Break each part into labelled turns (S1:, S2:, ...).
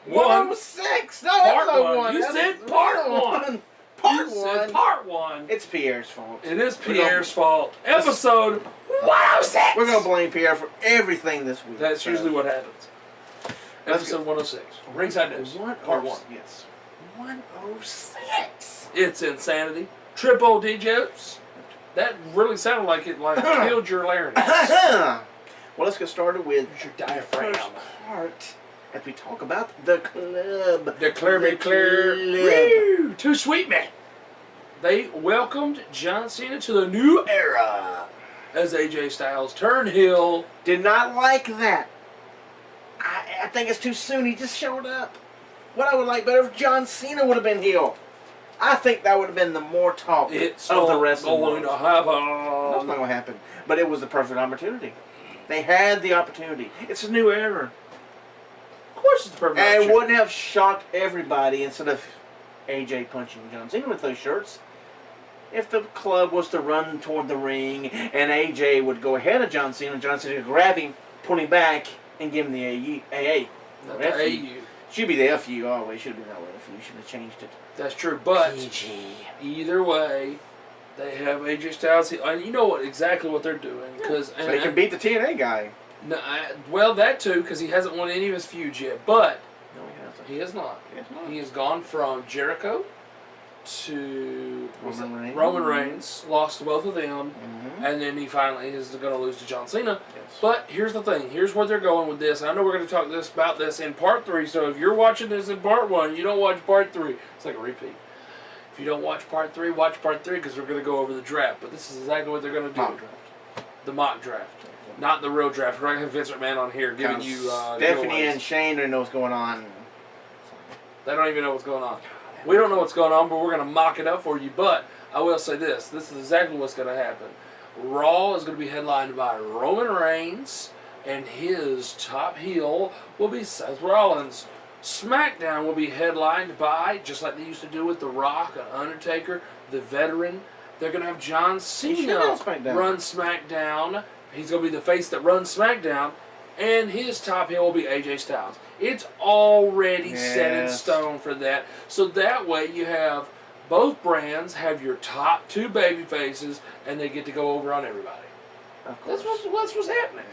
S1: 106. No,
S2: Part
S1: episode
S2: 1. You
S1: That's
S2: said part 1.
S1: Part
S2: You
S1: 1.
S2: said part 1.
S1: It's Pierre's fault.
S2: It is Pierre's fault. Episode 106.
S1: We're going to blame Pierre for everything this week.
S2: That's usually what happens. Episode 106. Ringside News. Part 1.
S1: Yes. 106.
S2: It's insanity. Triple D jokes. That really sounded like it killed your larynx.
S1: Well, let's get started with
S2: your diaphragm.
S1: The first part as we talk about the club.
S2: The clear. Too sweet, man. They welcomed John Cena to the new era as AJ Styles turned heel.
S1: Did not like that. I think it's too soon. He just showed up. What I would like better if John Cena would have been heel. I think that would have been the more talk of the wrestling world.
S2: It's going to happen.
S1: That's not going to happen. But it was the perfect opportunity. They had the opportunity. It's a new era.
S2: Of course it's the perfect opportunity.
S1: And it wouldn't have shocked everybody instead of AJ punching John Cena with those shirts. If the club was to run toward the ring and AJ would go ahead of John Cena would grab him, pull him back, and give him the AA.
S2: Not the AU.
S1: Should be the FU always. Should have been that way. FU should have changed it.
S2: That's true, but either way, they have AJ Styles. And you know exactly what they're doing, because
S1: so they can beat the TNA guy.
S2: No, well, that too, because he hasn't won any of his feuds yet. But
S1: no, he hasn't.
S2: He has not.
S1: He has not.
S2: He has gone from Jericho to
S1: Roman
S2: Reigns. Lost to both of them, and then he finally is going to lose to John Cena.
S1: Yes.
S2: But here's the thing. Here's where they're going with this. I know we're going to talk about this in part 3. So if you're watching this in part 1, you don't watch part 3. It's like a repeat. If you don't watch part 3, watch part 3 because we're going to go over the draft. But this is exactly what they're going to do.
S1: Mock draft.
S2: The mock draft. Not the real draft. We're going to have Vince McMahon on here giving you
S1: Stephanie and Shane don't know what's going on.
S2: They don't even know what's going on. We don't know what's going on, but we're going to mock it up for you. But I will say this. This is exactly what's going to happen. Raw is going to be headlined by Roman Reigns, and his top heel will be Seth Rollins. SmackDown will be headlined by, just like they used to do with The Rock and Undertaker, the veteran. They're going to have John Cena run SmackDown. He's going to be the face that runs SmackDown, and his top heel will be AJ Styles. It's already set in stone for that. So that way you have both brands have your top 2 baby faces, and they get to go over on everybody.
S1: Of course.
S2: That's what's happening.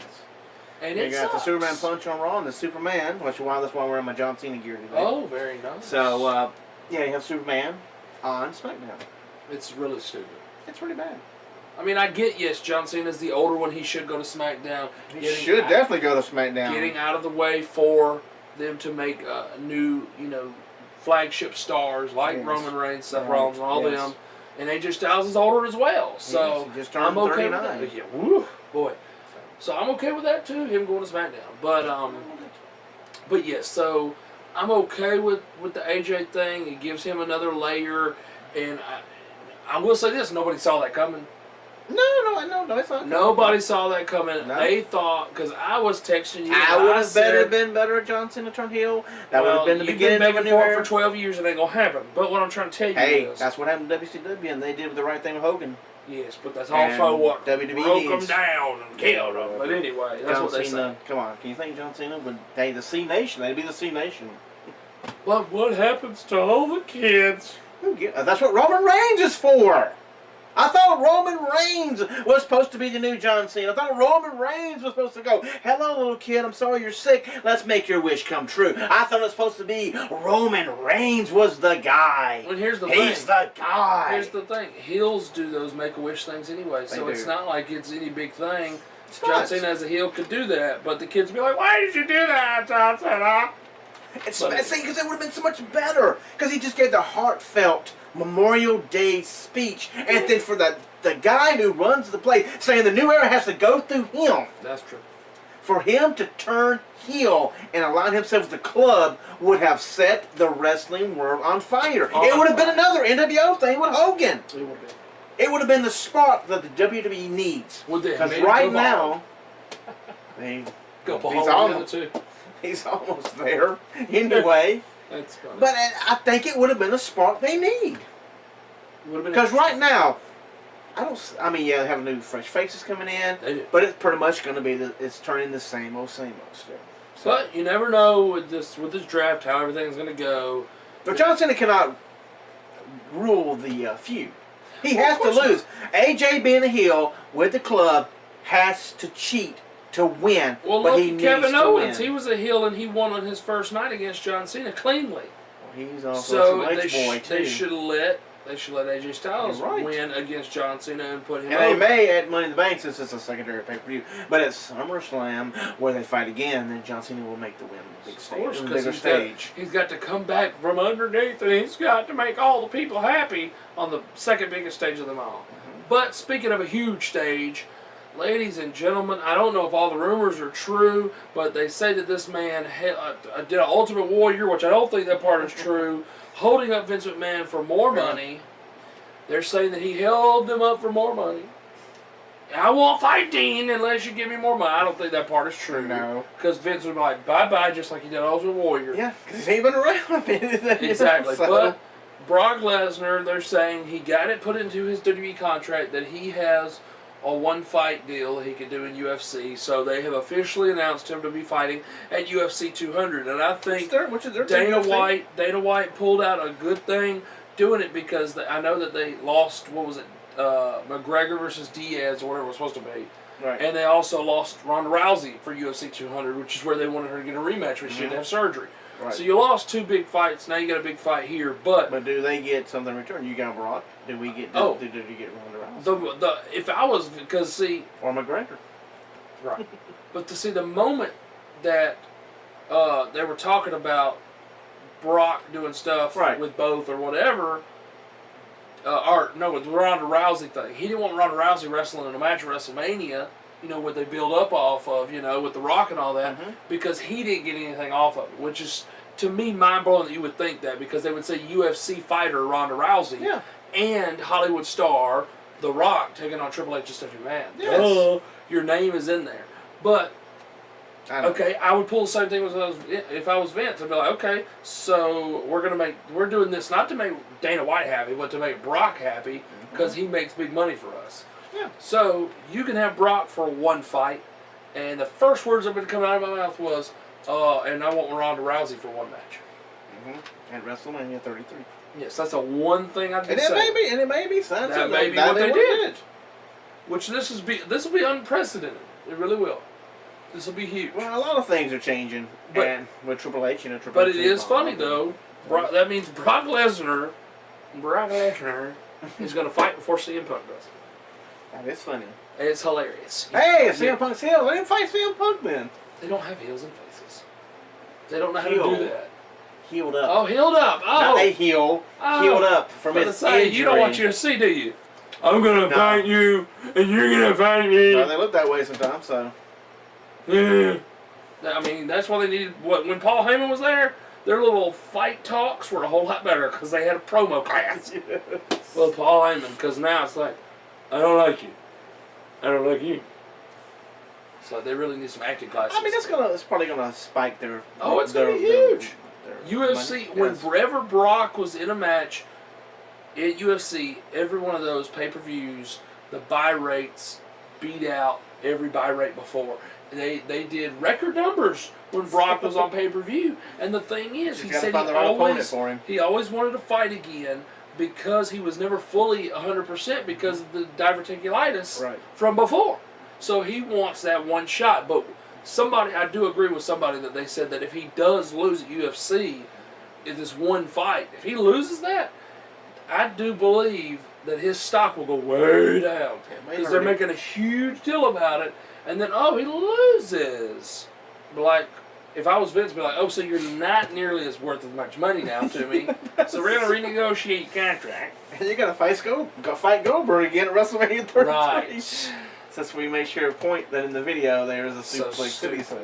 S2: And
S1: you got the Superman punch on Raw and the Superman, that's why we're wearing my John Cena gear today.
S2: Oh, very nice.
S1: So, yeah, you have Superman on SmackDown.
S2: It's really stupid.
S1: It's pretty bad.
S2: I mean, I get, yes, John Cena's the older one. He should go to SmackDown.
S1: He should definitely go to SmackDown.
S2: Getting out of the way for them to make new, flagship stars like Roman Reigns, Seth Rollins, and all them. And AJ Styles is older as well. So
S1: he just turned
S2: I'm okay
S1: 39.
S2: with that. Yeah, woo, boy. So I'm okay with that too, him going to SmackDown. But yes, so I'm okay with the AJ thing. It gives him another layer. And I will say this, nobody saw that coming.
S1: No, it's not.
S2: Nobody saw that coming.
S1: No.
S2: They thought, because I was texting you.
S1: I would have been better if John Cena turned heel. That would have been the beginning of a new era.
S2: For 12 years, it ain't going to happen. But what I'm trying to tell you is...
S1: that's what happened to WCW, and they did the right thing with Hogan.
S2: Yes, but that's also what
S1: WWE
S2: broke them down and killed them. But anyway, that's
S1: John
S2: what they
S1: Cena,
S2: say.
S1: come on, can you think John Cena would... Hey, the C Nation, they'd be the C Nation.
S2: But what happens to all the kids?
S1: That's what Roman Reigns is for! I thought Roman Reigns was supposed to be the new John Cena. I thought Roman Reigns was supposed to go, hello, little kid, I'm sorry you're sick. Let's make your wish come true. I thought it was supposed to be Roman Reigns was the guy.
S2: And here's the thing.
S1: He's the guy.
S2: Here's the thing. Heels do those Make-A-Wish things anyway, so it's not like it's any big thing. John Cena as a heel could do that, but the kids be like, why did you do that, John Cena?
S1: It's because it would have been so much better. Because he just gave the heartfelt Memorial Day speech. And then for the guy who runs the place, saying the new era has to go through him.
S2: That's true.
S1: For him to turn heel and align himself with the club would have set the wrestling world on fire. It would have been another NWO thing with Hogan.
S2: It would be.
S1: It would have been the spark that the WWE needs. Because right now, he's almost there. Anyway.
S2: That's funny.
S1: But I think it would have been the spark they need. Because right now, they have new fresh faces coming in.
S2: They do.
S1: But it's pretty much going to be, it's turning the same old still. So.
S2: But you never know with this draft how everything's going to go.
S1: But John Cena cannot rule the feud. He has to lose. AJ being a heel with the club has to cheat to win.
S2: Well,
S1: but
S2: look
S1: he
S2: at
S1: needs
S2: Kevin
S1: to
S2: Owens.
S1: win.
S2: He was a heel and he won on his first night against John Cena cleanly.
S1: Well, he's also
S2: So
S1: a boy too.
S2: they should let AJ Styles win against John Cena and put him over.
S1: And they may at Money in the Bank since it's a secondary pay-per-view. But at SummerSlam, where they fight again, then John Cena will make the win on the big stage.
S2: Of course,
S1: because
S2: he's got to come back from underneath and he's got to make all the people happy on the second biggest stage of them all. But speaking of a huge stage, ladies and gentlemen, I don't know if all the rumors are true, but they say that this man did an Ultimate Warrior, which I don't think that part is true, holding up Vince McMahon for more money. They're saying that he held them up for more money. I won't fight Dean unless you give me more money. I don't think that part is true.
S1: No.
S2: Because Vince would be like, bye-bye, just like he did Ultimate Warrior.
S1: Yeah, because he ain't been around.
S2: Exactly.
S1: So.
S2: But Brock Lesnar, they're saying he got it put into his WWE contract that he has a one-fight deal he could do in UFC. So they have officially announced him to be fighting at UFC 200. And I think Dana White pulled out a good thing doing it because I know that they lost, what was it, McGregor versus Diaz or whatever it was supposed to be.
S1: Right.
S2: And they also lost Ronda Rousey for UFC 200, which is where they wanted her to get a rematch, which she didn't have surgery.
S1: Right.
S2: So you lost two big fights. Now you got a big fight here, but
S1: do they get something in return? You got Brock. Did we get? Did you get Ronda Rousey?
S2: If I was
S1: or McGregor,
S2: right? But to see the moment that they were talking about Brock doing stuff with both or whatever, with the Ronda Rousey thing, he didn't want Ronda Rousey wrestling in a match at WrestleMania. You know, what they build up off of, you know, with The Rock and all that, because he didn't get anything off of it, which is, to me, mind-blowing that you would think that, because they would say UFC fighter Ronda Rousey and Hollywood star The Rock taking on Triple H and Stephanie McMahon.
S1: Yes.
S2: Your name is in there. But, okay, I would pull the same thing if I was Vince. I'd be like, okay, so we're doing this not to make Dana White happy, but to make Brock happy, because he makes big money for us.
S1: Yeah.
S2: So you can have Brock for one fight, and the first words that would come out of my mouth was, and I want Ronda Rousey for one match.
S1: At WrestleMania 33.
S2: Yes, that's the one thing I did say.
S1: And it may be something.
S2: That may be what they did. Which this will be unprecedented. It really will. This will be huge.
S1: Well, a lot of things are changing, and with Triple H,
S2: But it is funny though. That means Brock Lesnar is going to fight before CM Punk does.
S1: That is funny.
S2: It's hilarious.
S1: Hey, CM Punk's heel. Let him fight CM Punk then.
S2: They don't have heels and faces. They don't know how to do that.
S1: Healed up.
S2: Oh, healed up. Oh.
S1: Not a heel. Healed up from his injury.
S2: You don't want you to see, do you? I'm going to fight you, and you're going to fight me.
S1: No, they look that way sometimes, so.
S2: Yeah. I mean, that's why they needed, when Paul Heyman was there, their little fight talks were a whole lot better, because they had a promo class. With Paul Heyman, because now it's like, I don't like you. I don't like you. So they really need some acting classes.
S1: I mean, it's probably gonna spike their.
S2: Oh, it's gonna be huge.
S1: Their
S2: UFC. Whenever Brock was in a match at UFC, every one of those pay-per-views, the buy rates beat out every buy rate before. They did record numbers when Brock was on pay-per-view. And the thing is, he said he always wanted to fight again, because he was never fully 100% because of the diverticulitis from before. So he wants that one shot. But I do agree with somebody that they said that if he does lose at UFC, in this one fight, if he loses that, I do believe that his stock will go way down. Because they're making a huge deal about it. And then, he loses. But like, if I was Vince, I'd be like, so you're not nearly as worth as much money now to me. So we're going to renegotiate your contract.
S1: And you're going to fight Goldberg again at WrestleMania 33.
S2: Right.
S1: Since we made sure to point that in the video there is a Suplex City sign.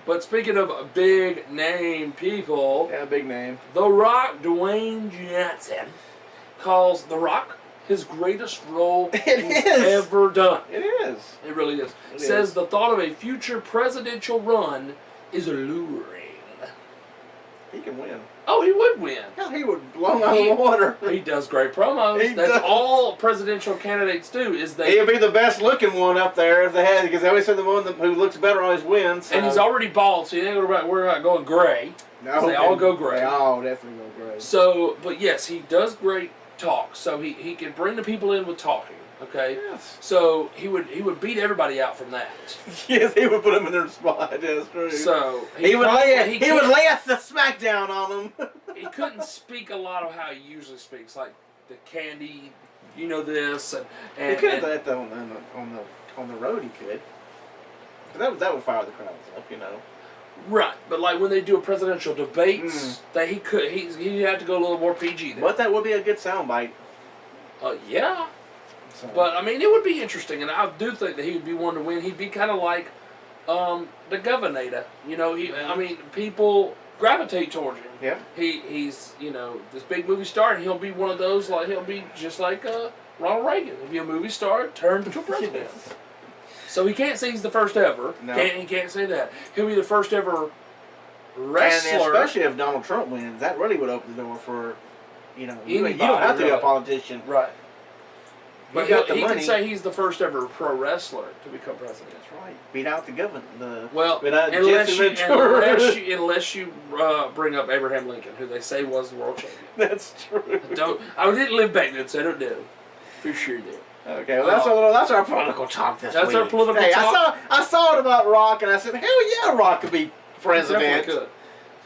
S2: But speaking of big name people.
S1: Yeah, big name.
S2: The Rock, Dwayne Johnson, calls The Rock his greatest role he's ever done.
S1: It is.
S2: It really is. Says the thought of a future presidential run is alluring.
S1: He can win.
S2: Oh, he would win.
S1: Hell, he would blown out of the water.
S2: He does great promos.
S1: He
S2: That's
S1: does.
S2: all presidential candidates do. Is they
S1: He'll be the best looking one up there if they had, because they always said the one who looks better always wins. So.
S2: and he's already bald, so you ain't worry about going gray.
S1: No,
S2: they all go gray.
S1: They all definitely go gray.
S2: So, but yes, he does great talk. So he can bring the people in with talking. Okay.
S1: Yes.
S2: So he would beat everybody out from that.
S1: Yes, he would put them in their spot. That's true.
S2: So
S1: he would lay the smackdown on them.
S2: He couldn't speak a lot of how he usually speaks, like the candy, you know this, and
S1: he could have that though on the road. He could. That would fire the crowds up, you know.
S2: Right, but like when they do a presidential debates, that he had to go a little more PG there.
S1: But that would be a good soundbite.
S2: Yeah.
S1: So.
S2: But I mean, it would be interesting, and I do think that he would be one to win. He'd be kind of like the Governor. You know, I mean, people gravitate towards him.
S1: Yeah.
S2: He's this big movie star, and he'll be one of those. Like he'll be just like Ronald Reagan. He'll be a movie star turned into a president.
S1: Yes.
S2: So he can't say he's the first ever.
S1: No.
S2: He can't say that. He'll be the first ever wrestler.
S1: And especially if Donald Trump wins, that really would open the door for, you don't
S2: Anybody,
S1: have to be a
S2: really.
S1: Politician.
S2: Right. But he
S1: money.
S2: can say he's the first ever pro wrestler to become president.
S1: That's right. Beat out the governor.
S2: Unless you bring up Abraham Lincoln, who they say was the world champion.
S1: That's true.
S2: I didn't live back then, so I don't know. For sure do.
S1: Okay, well that's our political talk this week.
S2: That's our political talk.
S1: I saw it about Rock, and I said, hell yeah, Rock could be president.
S2: Definitely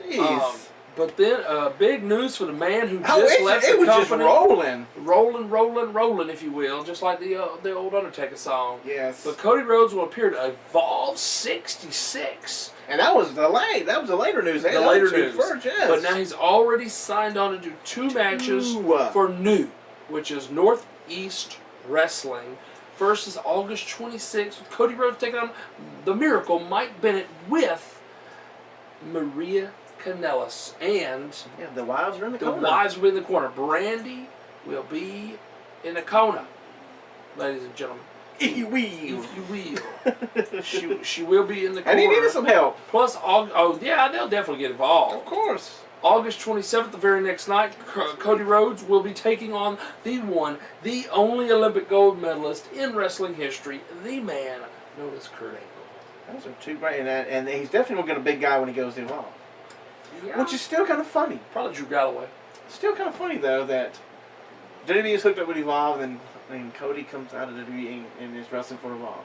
S2: could.
S1: Jeez.
S2: But then, big news for the man who just left the
S1: company. It was just
S2: rolling, if you will, just like the old Undertaker song.
S1: Yes.
S2: But Cody Rhodes will appear to Evolve 66.
S1: And that was the later news.
S2: The later news.
S1: First, yes.
S2: But now he's already signed on to do 2 matches for New, which is Northeast Wrestling. First is August 26th with Cody Rhodes taking on the Miracle Mike Bennett with Maria Kanellis, and
S1: the wives are in the corner.
S2: The wives will be in the corner. Brandy will be in the corner, ladies and gentlemen.
S1: If you will.
S2: she will be in the corner.
S1: And he needed some help.
S2: Plus, they'll definitely get involved.
S1: Of course.
S2: August 27th, the very next night, Cody Rhodes will be taking on the only Olympic gold medalist in wrestling history, the man known as Kurt Angle.
S1: Those are 2 great, and he's definitely going to get a big guy when he goes to Evolve.
S2: Yeah.
S1: Which is still kind of funny.
S2: Probably Drew Galloway.
S1: Still kind of funny, though, that WWE is hooked up with Evolve, and Cody comes out of WWE and is wrestling for Evolve.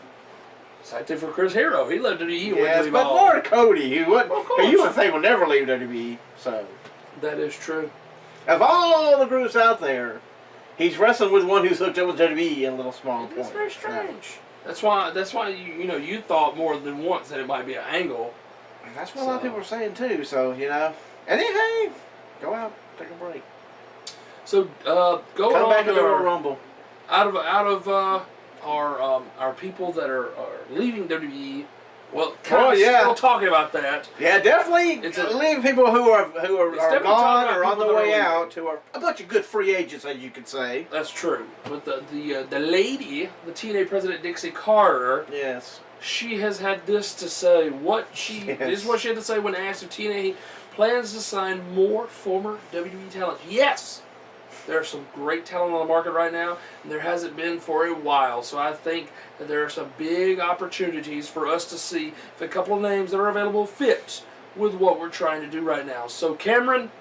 S2: Same thing for Chris Hero. He left WWE and went to
S1: Yes,
S2: Evolve.
S1: but more to Cody, who you would think will never leave WWE. So
S2: that is true.
S1: Of all the groups out there, he's wrestling with one who's hooked up with WWE in a little small point.
S2: It's very strange. That's why you thought more than once that it might be an angle.
S1: And that's what a lot of people are saying too. So and then hey, go out, take a break.
S2: So going
S1: come back
S2: on
S1: to the Royal Rumble.
S2: Out of our people that are leaving WWE. Well, still talking about that.
S1: Yeah, definitely leaving people who are gone or on the way out, who are a bunch of good free agents, as you could say.
S2: That's true. But the lady, the TNA President Dixie Carter.
S1: Yes.
S2: She has had this to say. This is what she had to say when asked if TNA plans to sign more former WWE talent. Yes. There's some great talent on the market right now, and there hasn't been for a while. So I think that there are some big opportunities for us to see if a couple of names that are available fit with what we're trying to do right now. So Cameron,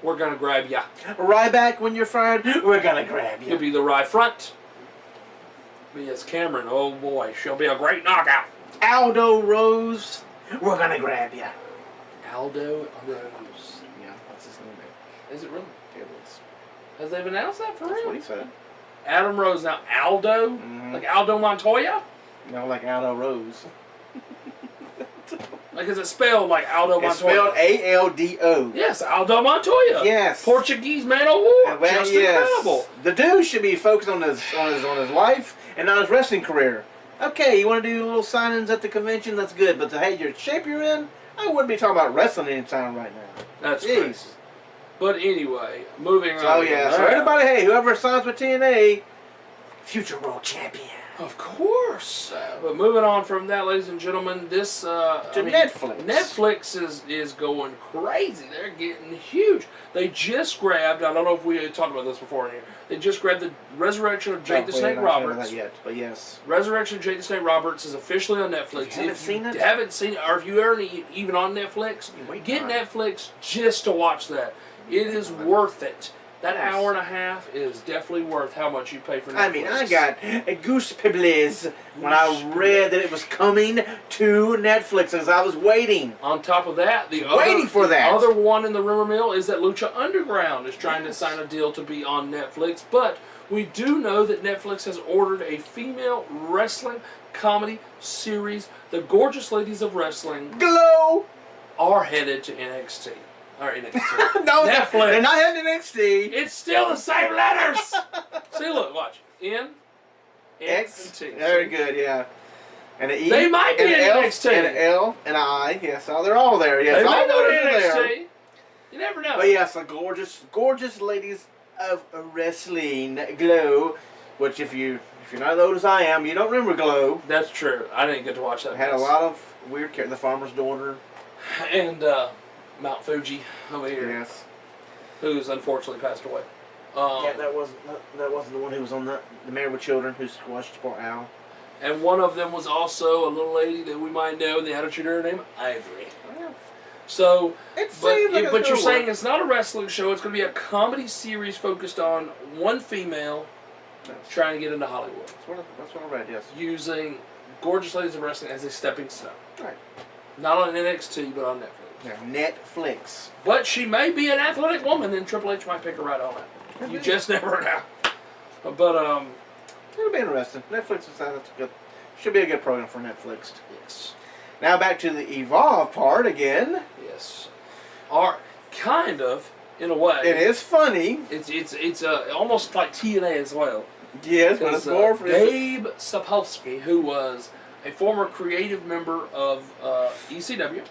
S2: we're going to grab ya.
S1: Right back when you're fired, we're going to grab you.
S2: You'll be the right front. But yes, Cameron, oh boy, she'll be a great knockout.
S1: Aldo Rose, we're going to grab you.
S2: Aldo Rose.
S1: Yeah, that's his name.
S2: Is it really?
S1: It is.
S2: Has they announced that for real?
S1: That's what he said.
S2: Adam Rose. Now, Aldo?
S1: Mm-hmm.
S2: Like Aldo Montoya?
S1: No, like Aldo Rose.
S2: Like, is it spelled like Aldo Montoya?
S1: It's spelled A-L-D-O.
S2: Yes, Aldo Montoya.
S1: Yes.
S2: Portuguese man of war.
S1: Well,
S2: Just
S1: yes.
S2: incredible.
S1: The dude should be focused on his life and on his wrestling career. Okay, you want to do little signings at the convention? That's good. But the your shape you're in, I wouldn't be talking about wrestling anytime right now.
S2: That's crazy. But anyway, moving on.
S1: Oh yeah. So everybody, hey, whoever signs with TNA, future world champion.
S2: Of course. But moving on from that, ladies and gentlemen, this
S1: Netflix.
S2: Netflix is going crazy. They're getting huge. They just grabbed, I don't know if we talked about this before here, they just grabbed the Resurrection of Jake the Snake Roberts.
S1: Not yet, but yes.
S2: Resurrection of Jake the Snake Roberts is officially on Netflix.
S1: If you haven't seen it?
S2: Haven't seen it, or if you aren't even on Netflix, get Netflix just to watch that. It is worth it. That hour and a half is definitely worth how much you pay for Netflix.
S1: I mean, I got goosebumps when I read that it was coming to Netflix as I was waiting.
S2: On top of that, the other one in the rumor mill is that Lucha Underground is trying to sign a deal to be on Netflix. But we do know that Netflix has ordered a female wrestling comedy series. The Gorgeous Ladies of Wrestling
S1: Glow
S2: are headed to NXT. Or NXT.
S1: No,
S2: Netflix.
S1: They're not heading to NXT.
S2: It's still the same letters. See, look, watch. N, X, and T.
S1: Very good, yeah. And an E.
S2: They might be in NXT.
S1: And an L and an I. Yes, oh, they're all there. Yes,
S2: they
S1: all
S2: might go to NXT.
S1: there.
S2: You never know.
S1: But yes, the gorgeous ladies of wrestling, Glow. Which, if you're not as old as I am, you don't remember Glow.
S2: That's true. I didn't get to watch that.
S1: Had a lot of weird characters. The Farmer's Daughter.
S2: And Mount Fuji over here.
S1: Yes.
S2: Who's unfortunately passed away.
S1: Yeah, that wasn't the one who was on the Married with Children who squashed poor Al.
S2: And one of them was also a little lady that we might know in the Attitude Era named Ivory.
S1: Yeah.
S2: So,
S1: but
S2: you're saying it's not a wrestling show. It's going to be a comedy series focused on one female trying to get into Hollywood.
S1: That's what I read. Yes.
S2: Using Gorgeous Ladies of Wrestling as a stepping stone.
S1: Right.
S2: Not on NXT, but on Netflix.
S1: Yeah, Netflix.
S2: But she may be an athletic woman, then Triple H might pick her right on it. You just never know. But
S1: it'll be interesting. Netflix that's good. Should be a good program for Netflix.
S2: Yes.
S1: Now back to the Evolve part again.
S2: Yes. Or kind of, in a way.
S1: It is funny.
S2: It's almost like TNA as well.
S1: Yes, but it's more for
S2: Gabe Sapolsky, who was a former creative member of ECW,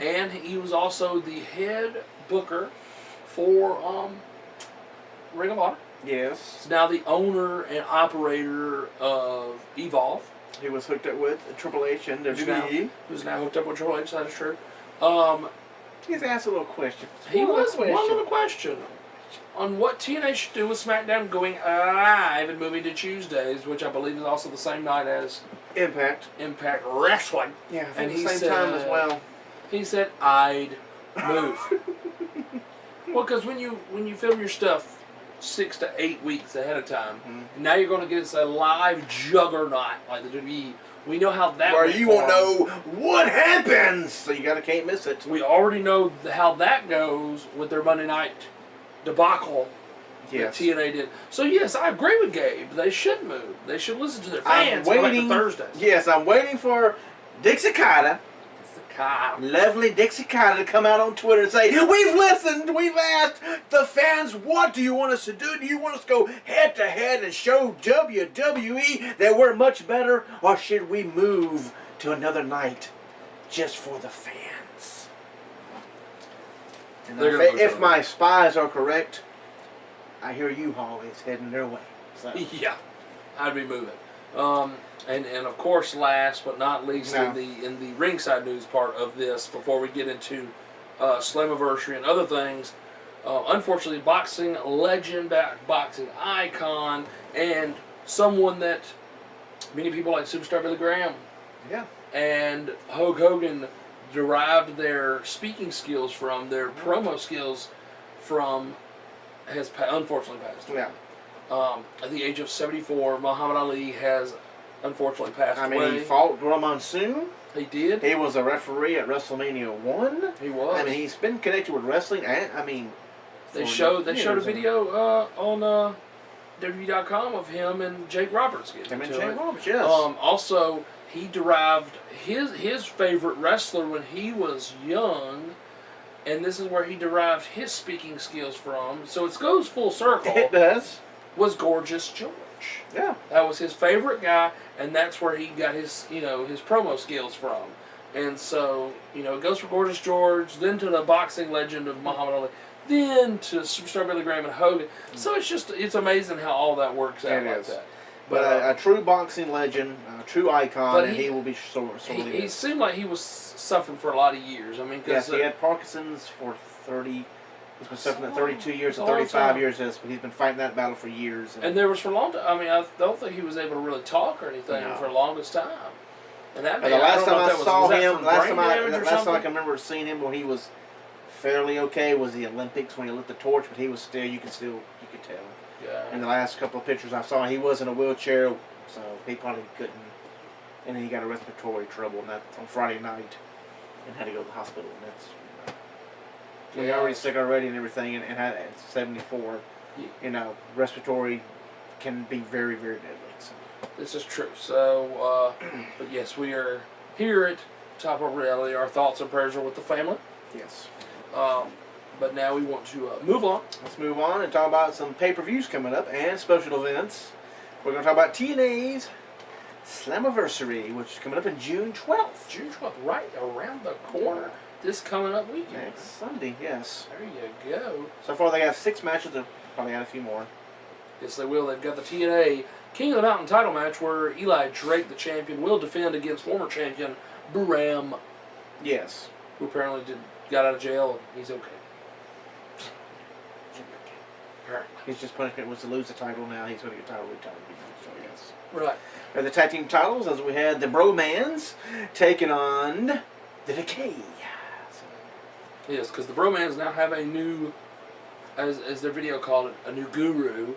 S2: and he was also the head booker for Ring of Honor.
S1: Yes.
S2: He's now the owner and operator of Evolve.
S1: He was hooked up with Triple H and WWE.
S2: Who's now hooked up with Triple H, that is true.
S1: He's asked a little question.
S2: One little question on what TNA should do with SmackDown going live and moving to Tuesdays, which I believe is also the same night as Impact Wrestling.
S1: Yeah, I think the same time as well.
S2: He said, "I'd move." Well, because when you film your stuff 6 to 8 weeks ahead of time, now you're going to get a live juggernaut like the WWE. We know how that.
S1: Where you won't know what happens, so you can't miss it.
S2: We already know how that goes with their Monday night debacle. Yes. That TNA did. So yes, I agree with Gabe. They should move. They should listen to their fans. I'm waiting for Thursdays.
S1: Yes, I'm waiting for Dixie Carter. Lovely Dixie Carter to come out on Twitter and say, "We've listened, we've asked the fans, what do you want us to do? Do you want us to go head to head and show WWE that we're much better, or should we move to another night just for the fans?" And if my spies are correct, I hear U-Haul is heading their way. So.
S2: Yeah, I'd be moving. And of course, last but not least, in the ringside news part of this, before we get into Slammiversary and other things, unfortunately, boxing legend, boxing icon, and someone that many people like Superstar Billy Graham, and Hulk Hogan derived their speaking skills from, their promo skills from, has unfortunately passed away. At the age of 74, Muhammad Ali has unfortunately passed away.
S1: I mean, he fought Gorilla Monsoon.
S2: He did.
S1: He was a referee at WrestleMania 1.
S2: He was.
S1: I mean, he's been connected with wrestling.
S2: They showed a video on WWE.com of him and Jake Roberts getting into it.
S1: Roberts, yes.
S2: Also, he derived his favorite wrestler when he was young, and this is where he derived his speaking skills from. So it goes full circle.
S1: It does.
S2: Was Gorgeous George.
S1: Yeah.
S2: That was his favorite guy, and that's where he got his promo skills from. And so, it goes from Gorgeous George, then to the boxing legend of Muhammad Ali, then to Superstar Billy Graham and Hogan. So it's amazing how all that works out like that.
S1: But a true boxing legend, a true icon, and he will be sorely
S2: He seemed like he was suffering for a lot of years. I mean,
S1: yes, he had Parkinson's for 30. He's been suffering 32 years or 35 years, but he's been fighting that battle for years.
S2: And there was for a long time. I mean, I don't think he was able to really talk or anything for the longest time. And that
S1: the last time I saw him, last time I can remember seeing him when he was fairly okay was the Olympics when he lit the torch, but he was still, you could tell.
S2: Yeah.
S1: In the last couple of pictures I saw, he was in a wheelchair, so he probably couldn't. And then he got a respiratory trouble, and that on Friday night, and had to go to the hospital. And that's he already sick already and everything, and had at 74. You know, respiratory can be very, very deadly. So.
S2: This is true. So, but yes, we are here at Top of Reality. Our thoughts and prayers are with the family.
S1: Yes.
S2: But now we want to move on.
S1: Let's move on and talk about some pay-per-views coming up and special events. We're going to talk about TNA's Slammiversary, which is coming up in June 12th.
S2: June 12th, right around the corner. This coming up weekend.
S1: Next Sunday, yes.
S2: There you go.
S1: So far they have 6 matches. They'll probably add a few more.
S2: Yes, they will. They've got the TNA King of the Mountain title match where Eli Drake, the champion, will defend against former champion Buram.
S1: Yes.
S2: Who apparently got out of jail and he's okay.
S1: His just punishment was to lose the title. Now he's going to get title retired. So yes.
S2: Right.
S1: And the tag team titles, as we had the Bromans taking on the Decay. So.
S2: Yes, because the Bromans now have a new, as their video called it, a new guru,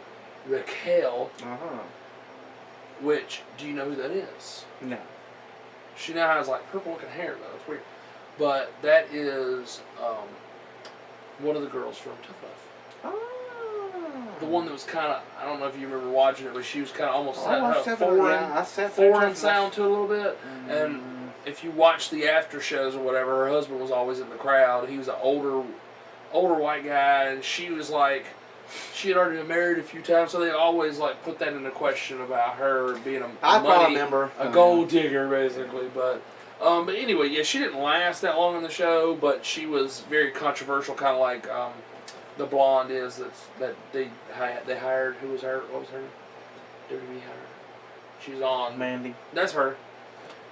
S2: Raquel. Which, do you know who that is?
S1: No.
S2: She now has like purple looking hair though. It's weird. But that is one of the girls from Tough Love. The one that was kind of, I don't know if you remember watching it, but she was kind of almost foreign sound to it a little bit. And if you watch the after shows or whatever, her husband was always in the crowd. He was an older white guy, and she was like, she had already been married a few times, so they always like put that into question about her being a gold digger basically. But anyway, yeah, she didn't last that long in the show, but she was very controversial, kind of like. The blonde is that they hired. Who was her? What was her name? WWE hired. She's on.
S1: Mandy.
S2: That's her.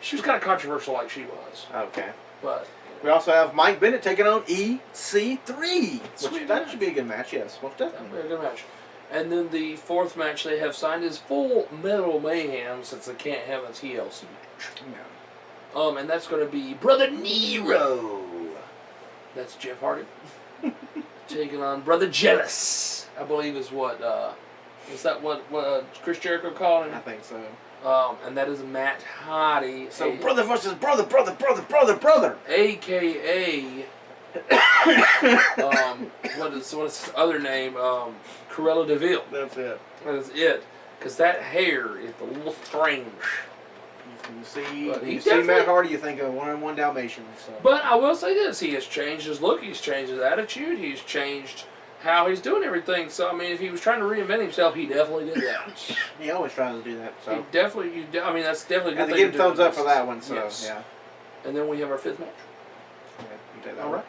S2: She was kind of controversial, like she was.
S1: Okay.
S2: But
S1: we also have Mike Bennett taking on EC3.
S2: Sweet
S1: that should be a good match. Yes, most definitely.
S2: That'll be a good match. And then the fourth match they have signed is Full Metal Mayhem, since they can't have a TLC match.
S1: No.
S2: And that's going to be Brother Nero. That's Jeff Hardy. Taking on Brother Jealous, I believe is what, is that what Chris Jericho called him?
S1: I think so.
S2: And that is Matt Hardy.
S1: So brother versus brother.
S2: AKA, what is his other name? Cruella DeVille.
S1: That's it.
S2: That is it. Because that hair is a little strange.
S1: You see Matt Hardy, you think of 101 Dalmatians. So.
S2: But I will say this, he has changed his look, he's changed his attitude, he's changed how he's doing everything. So, I mean, if he was trying to reinvent himself, he definitely did that.
S1: He always tries to do that. So.
S2: He definitely, I mean, that's definitely a good thing
S1: to give him thumbs up for that one. So,
S2: yes.
S1: Yeah.
S2: And then we have our fifth match.
S1: Yeah,
S2: all right.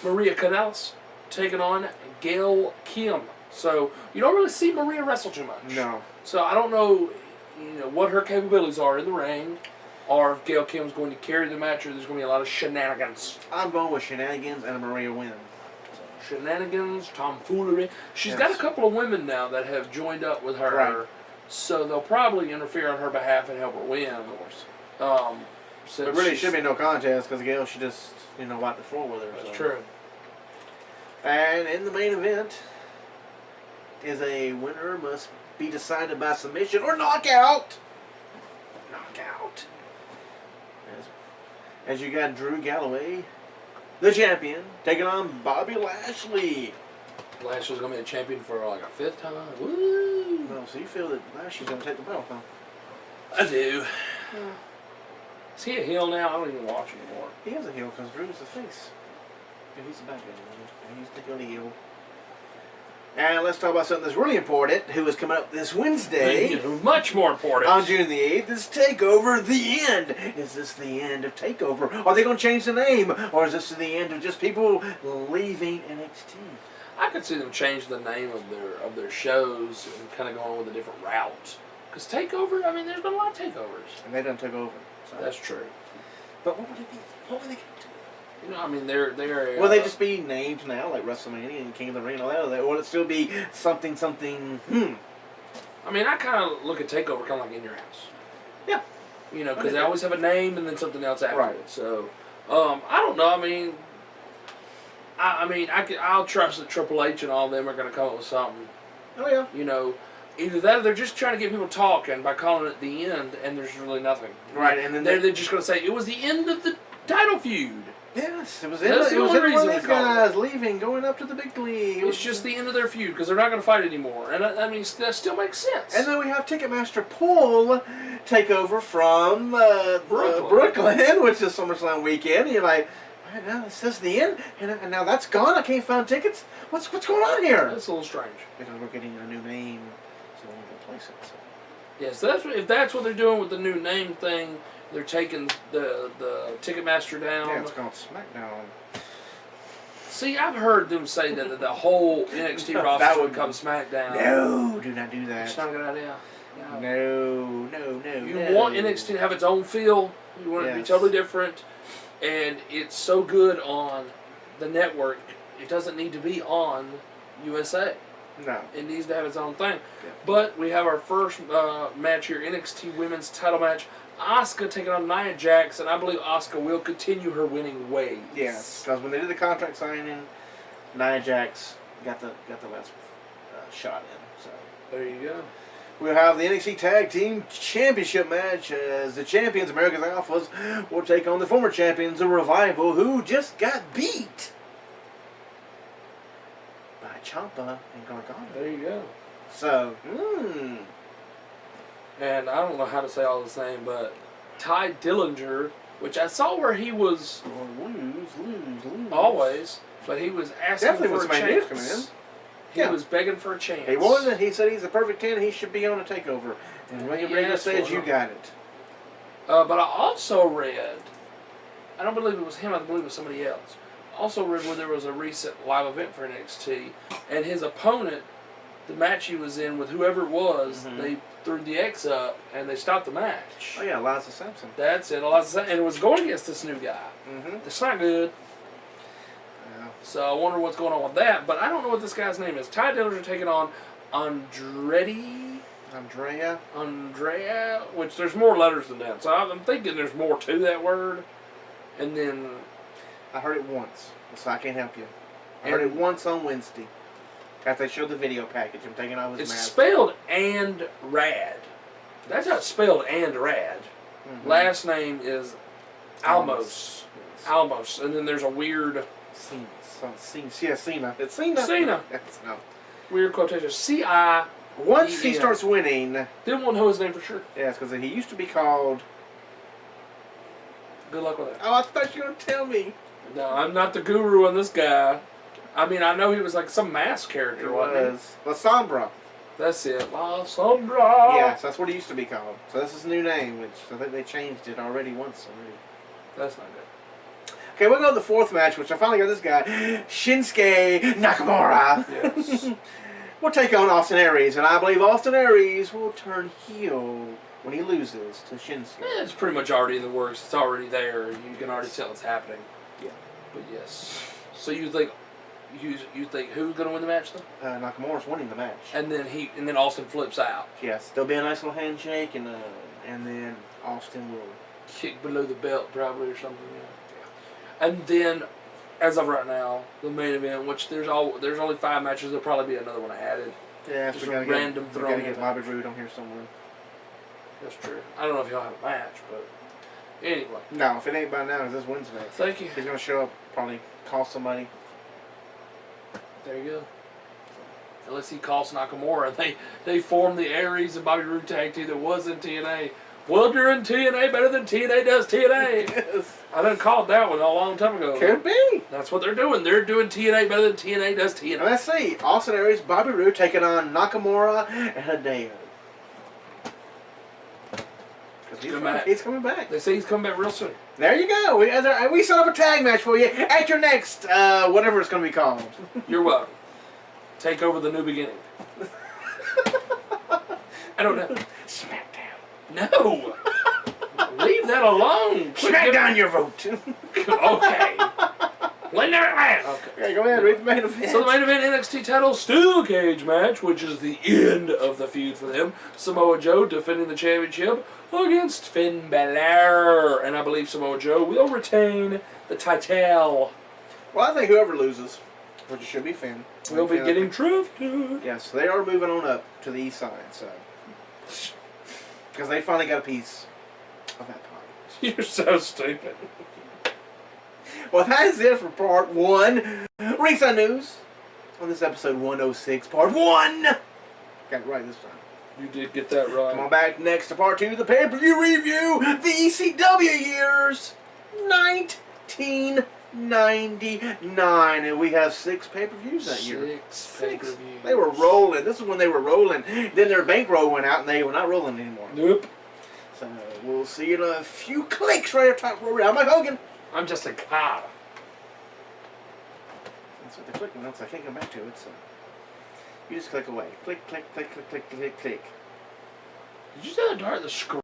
S2: Maria Kanellis taking on Gail Kim. So, you don't really see Maria wrestle too much.
S1: No.
S2: So, I don't know... what her capabilities are in the ring, or if Gail Kim's going to carry the match, or there's going to be a lot of shenanigans.
S1: I'm going with shenanigans and a Maria win.
S2: Shenanigans, tomfoolery. She's got a couple of women now that have joined up with her, so they'll probably interfere on her behalf and help her win. Of course.
S1: But really, it should be no contest because Gail should just, wipe the floor with her.
S2: That's true.
S1: And in the main event is a winner must be decided by submission or knockout. As you got Drew Galloway, the champion, taking on Bobby Lashley.
S2: Lashley's going to be a champion for like a 5th time. Woo!
S1: Well, so you feel that Lashley's going to take the belt, huh?
S2: I do. Is he a heel now? I don't even watch anymore.
S1: He is a heel because Drew's the face. Yeah, he's the bad guy. He's the only heel. And let's talk about something that's really important, who is coming up this Wednesday.
S2: Much more important.
S1: On June the 8th is TakeOver The End. Is this the end of TakeOver? Are they going to change the name? Or is this the end of just people leaving NXT?
S2: I could see them change the name of their shows and kind of going with a different route. Because TakeOver, I mean, there's been a lot of takeovers.
S1: And they done took over. So.
S2: That's true.
S1: But what would it be? What would they get to?
S2: You know, I mean, they're.
S1: Will they just be named now, like WrestleMania and King of the Ring and all that? Or will it still be something?
S2: I mean, I kind of look at TakeOver kind of like In Your House.
S1: Yeah.
S2: You know, because they always have a name and then something else after
S1: right.
S2: it. So, I don't know. I'll trust that Triple H and all of them are going to come up with something.
S1: Oh yeah.
S2: You know, either that or they're just trying to get people talking by calling it the end, and there's really nothing.
S1: Right, and then
S2: they're just going to say it was the end of the title feud.
S1: Yes, it was.
S2: That's the only reason
S1: these guys leaving, going up to the big league.
S2: It's just the end of their feud because they're not going to fight anymore, and I mean that still makes sense.
S1: And then we have Ticketmaster Pull take over from Brooklyn, which is SummerSlam weekend. And you're like, right now this is the end, and now that's gone. I can't find tickets. What's going on here?
S2: That's a little strange.
S1: Because we're getting a new name, so we'll replace it. So.
S2: Yes, if that's what they're doing with the new name thing. They're taking the Ticketmaster down.
S1: Yeah, it's called SmackDown.
S2: See, I've heard them say that the whole NXT roster would come SmackDown.
S1: No, do not do that.
S2: It's not a good idea.
S1: No.
S2: You want NXT to have its own feel. You want it to be totally different. And it's so good on the network, it doesn't need to be on USA.
S1: No.
S2: It needs to have its own thing.
S1: Yeah.
S2: But we have our first match here, NXT Women's title match. Asuka taking on Nia Jax, and I believe Asuka will continue her winning ways.
S1: Yes, because when they did the contract signing, Nia Jax got the last shot in. So
S2: there you go.
S1: We'll have the NXT Tag Team Championship match as the champions, America's Alphas, will take on the former champions, the Revival, who just got beat by Ciampa and Gargano.
S2: There you go.
S1: So,
S2: And I don't know how to say all this name, but Ty Dillinger, which I saw where he was
S1: lose.
S2: always, but he was asking
S1: Definitely
S2: for a chance. He was begging for a chance.
S1: He wanted it. He said he's a perfect 10. He should be on a takeover. And William Regal said, you got it.
S2: But I also read, I don't believe it was him, I believe it was somebody else. Also read where there was a recent live event for NXT, and his opponent, the match he was in with whoever it was, they threw the X up and they stopped the match.
S1: Oh yeah, Eliza Sampson.
S2: That's it, and it was going against this new guy. It's not good.
S1: Yeah.
S2: So I wonder what's going on with that, but I don't know what this guy's name is. Ty Dillinger taking on Andrea, which there's more letters than that. So I'm thinking there's more to that word. And then
S1: I heard it once, so I can't help you. I heard it once on Wednesday. After they showed the video package, I'm taking off his mask.
S2: It's spelled and rad. That's how it's spelled and rad. Last name is Almos. Almos. And then there's a weird
S1: Cena. Cena. It's Cena.
S2: Cena.
S1: No.
S2: Weird quotation. C-I.
S1: Once he starts winning.
S2: Didn't want to know his name for sure.
S1: Yes, because he used to be called.
S2: Good luck with that.
S1: Oh, I thought you were going to tell me.
S2: No, I'm not the guru on this guy. I mean, I know he was like some mask character, wasn't he?
S1: La Sombra.
S2: That's it. La Sombra.
S1: Yes, that's what he used to be called. So this is his new name, which I think they changed it once.
S2: That's not good.
S1: Okay, we'll go to the fourth match, which I finally got this guy. Shinsuke Nakamura.
S2: Yes.
S1: We'll take on Austin Aries, and I believe Austin Aries will turn heel when he loses to Shinsuke.
S2: Yeah, it's pretty much already in the works. It's already there. You can already tell it's happening.
S1: Yeah.
S2: But yes. So you think who's going to win the match though?
S1: Nakamura's winning the match.
S2: And then Austin flips out.
S1: Yes, there'll be a nice little handshake, and then Austin will
S2: kick below the belt probably or something. Yeah. And then, as of right now, the main event, which there's only 5 matches. There'll probably be another one added.
S1: Yeah,
S2: just a random throw.
S1: We gotta get Bobby Roode on here somewhere.
S2: That's true. I don't know if he'll have a match, but anyway.
S1: No, if it ain't by now, it's this Wednesday.
S2: Thank you.
S1: He's gonna show up, probably call somebody.
S2: There you go. Unless he calls Nakamura. They formed the Aries and Bobby Roode tag team that was in TNA. Well, you're in TNA better than TNA does TNA.
S1: Yes.
S2: I done called that one a long time ago.
S1: Could be.
S2: That's what they're doing. They're doing TNA better than TNA does TNA.
S1: Now, let's see. Austin Aries, Bobby Roode taking on Nakamura and Hideo. He's coming back.
S2: They say he's coming back real soon.
S1: There you go. We set up a tag match for you at your next, whatever it's going to be called.
S2: You're welcome. Take over the new beginning. I don't know.
S1: SmackDown.
S2: No. Leave that alone.
S1: SmackDown your vote.
S2: Okay. Okay.
S1: Okay, go ahead, read the main event.
S2: So the main event NXT title steel cage match, which is the end of the feud for them. Samoa Joe defending the championship against Finn Balor, and I believe Samoa Joe will retain the title.
S1: Well, I think whoever loses, which should be Finn,
S2: will be getting drafted.
S1: Yes, they are moving on up to the east side, so because they finally got a piece of that pie.
S2: You're so stupid.
S1: Well, that is it for part 1. Ringside News on this episode 106, part 1. Got it right this time.
S2: You did get that right.
S1: Come on back next to part 2, the pay-per-view review, the ECW years, 1999. And we have 6 pay-per-views that year.
S2: 6 pay-per-views.
S1: They were rolling. This is when they were rolling. Then their bankroll went out and they were not rolling anymore.
S2: Nope.
S1: So we'll see you in a few clicks right up top. I'm Mike Hogan.
S2: I'm just a car.
S1: That's what the click notes. I can't go back to it, so you just click away. Click, click, click, click, click, click, click.
S2: Did you say the dart the screen?